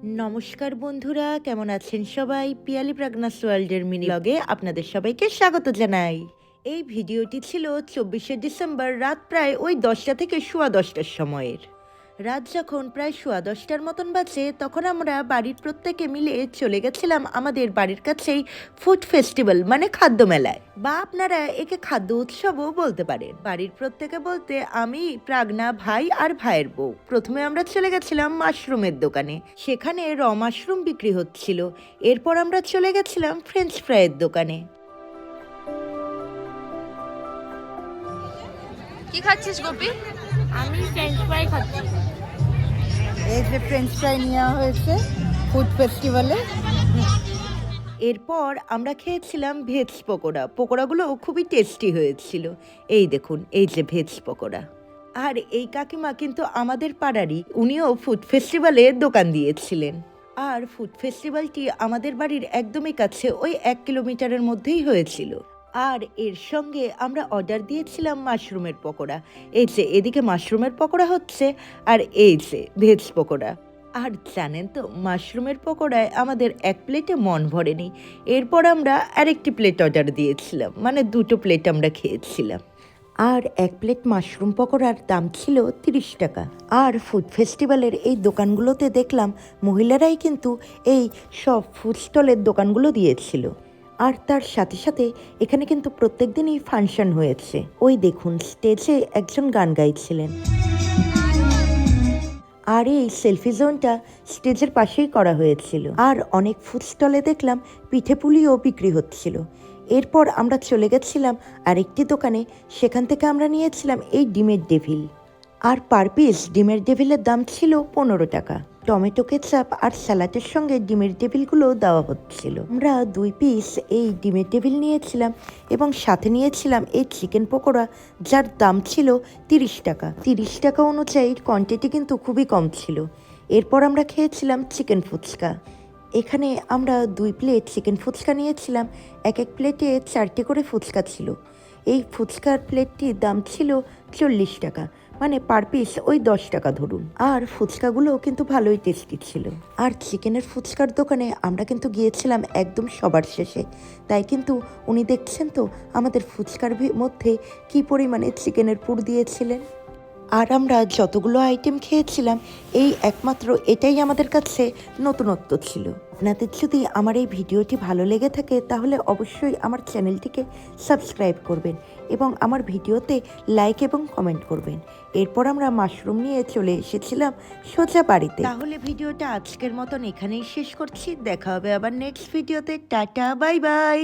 নমস্কার বন্ধুরা, কেমন আছেন সবাই? পিয়ালি প্রাগনাস ওয়ার্ল্ডের মিনি ব্লগে আপনাদের সবাইকে স্বাগত জানাই। এই ভিডিওটি ছিল 24শে ডিসেম্বর রাত প্রায় ওই 10টা থেকে সোয়া 10টার সময়ের। রাত যখন প্রায় সোয়া 10টার মতন বাজে তখন আমরা বাড়ির প্রত্যেকে মিলে চলে গেছিলাম আমাদের বাড়ির কাছেই ফুড ফেস্টিভ্যাল মানে খাদ্য মেলায়, বা আপনারা একে খাদ্য উৎসবও বলতে পারেন। বাড়ির প্রত্যেকে বলতে আমি, প্রাগনা, ভাই আর ভাইয়ের বউ। প্রথমে আমরা চলে গেছিলাম মাশরুমের দোকানে, সেখানে র মাশরুম বিক্রি হচ্ছিল। এরপর আমরা চলে গেছিলাম ফ্রেঞ্চ ফ্রাইয়ের দোকানে। কি খাচ্ছিস গোপী? আমি ফ্রেঞ্চ ফ্রাই খাচ্ছি। এই যে ফ্রেঞ্চ ফ্রাই নেওয়া হয়েছে ফুড ফেস্টিভ্যালে। এরপর আমরা খেয়েছিলাম ভেজ পকোড়া। পকোড়াগুলো খুবই টেস্টি হয়েছিল। এই দেখুন, এই যে ভেজ পকোড়া। আর এই কাকিমা কিন্তু আমাদের পাড়ারই, উনিও ফুড ফেস্টিভ্যালে দোকান দিয়েছিলেন। আর ফুড ফেস্টিভ্যালটি আমাদের বাড়ির একদমই কাছে, ওই 1 কিলোমিটারের মধ্যেই হয়েছিল। আর এর সঙ্গে আমরা অর্ডার দিয়েছিলাম মাশরুমের পকোড়া। এই যে এদিকে মাশরুমের পকোড়া হচ্ছে, আর এই যে ভেজ পকোড়া। আর জানেন তো, মাশরুমের পকোড়ায় আমাদের এক প্লেটে মন ভরেনি। এরপর আমরা আরেকটি প্লেট অর্ডার দিয়েছিলাম, মানে 2টো প্লেট আমরা খেয়েছিলাম। আর এক প্লেট মাশরুম পকোড়ার দাম ছিল 30 টাকা। আর ফুড ফেস্টিভ্যালের এই দোকানগুলোতে দেখলাম মহিলারাই কিন্তু এই সব ফুড স্টলের দোকানগুলো দিয়েছিল। আর তার সাথে সাথে এখানে কিন্তু প্রত্যেক দিনই ফাংশন হয়েছে। ওই দেখুন, স্টেজে একজন গান গাইছিলেন। আর এই সেলফি জোনটা স্টেজের পাশেই করা হয়েছিল। আর অনেক ফুড স্টলে দেখলাম পিঠে পুলিও বিক্রি হচ্ছিল। এরপর আমরা চলে গেছিলাম আরেকটি দোকানে, সেখান থেকে আমরা নিয়েছিলাম এই ডিমের ডেভিল। আর পার পিস ডিমের ডেভিলের দাম ছিল 15 টাকা। টমেটো কেচাপ আর স্যালাডের সঙ্গে ডিমের ডেভিলগুলো দেওয়া হচ্ছিল। আমরা 2 পিস এই ডিমের ডেভিল নিয়েছিলাম এবং সাথে নিয়েছিলাম এই চিকেন পকোড়া, যার দাম ছিল 30 টাকা। 30 টাকা অনুযায়ী কোয়ান্টিটি কিন্তু খুবই কম ছিল। এরপর আমরা খেয়েছিলাম চিকেন ফুচকা। এখানে আমরা 2 প্লেট চিকেন ফুচকা নিয়েছিলাম। এক প্লেটে 4টে করে ফুচকা ছিল। এই ফুচকার প্লেটটির দাম ছিল 40 টাকা, মানে পার পিস ওই 10 টাকা ধরুন। আর ফুচকাগুলো কিন্তু ভালোই টেস্টি ছিল। আর চিকেনের ফুচকার দোকানে আমরা কিন্তু গিয়েছিলাম একদম সবার শেষে। তাই কিন্তু উনি দেখছেন তো আমাদের ফুচকার মধ্যে কি পরিমাণে চিকেনের পুর দিয়েছিলেন। আর আমরা যতগুলো আইটেম খেয়েছিলাম, এই একমাত্র এটাই আমাদের কাছে নতুনত্ব ছিল। আপনাদের যদি আমার এই ভিডিওটি ভালো লেগে থাকে তাহলে অবশ্যই আমার চ্যানেলটিকে সাবস্ক্রাইব করবেন এবং আমার ভিডিওতে লাইক এবং কমেন্ট করবেন। এরপর আমরা মাশরুম নিয়ে চলে এসেছিলাম সোজা বাড়িতে। তাহলে ভিডিওটা আজকের মতন এখানেই শেষ করছি। দেখা হবে আবার নেক্সট ভিডিওতে। Tata, bye bye.